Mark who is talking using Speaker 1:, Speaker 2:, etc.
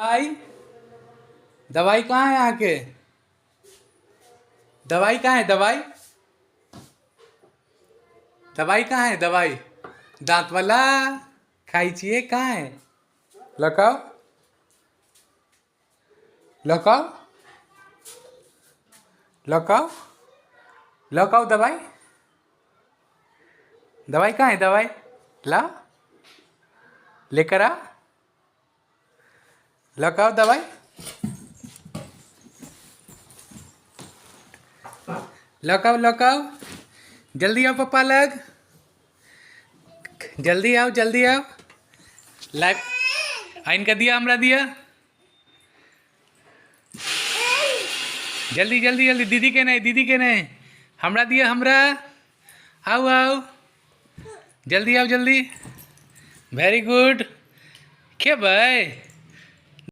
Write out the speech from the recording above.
Speaker 1: दवाई दवाई कहाँ है आके? दवाई कहाँ है? दवाई दवाई कहाँ है? दवाई दांत वाला खाई चाहिए कहाँ है? लकाओ लकाओ लकाओ लकाओ दवाई दवाई कहाँ है? दवाई ला लेकर आ लकाओ दवाई लकाओ लकाओ जल्दी आओ पापा लग जल्दी आओ लाइव आइन का दिया हमरा दिया जल्दी जल्दी जल्दी दीदी के नहीं हमरा दिया हमरा आओ आओ जल्दी आओ जल्दी वेरी गुड के भाई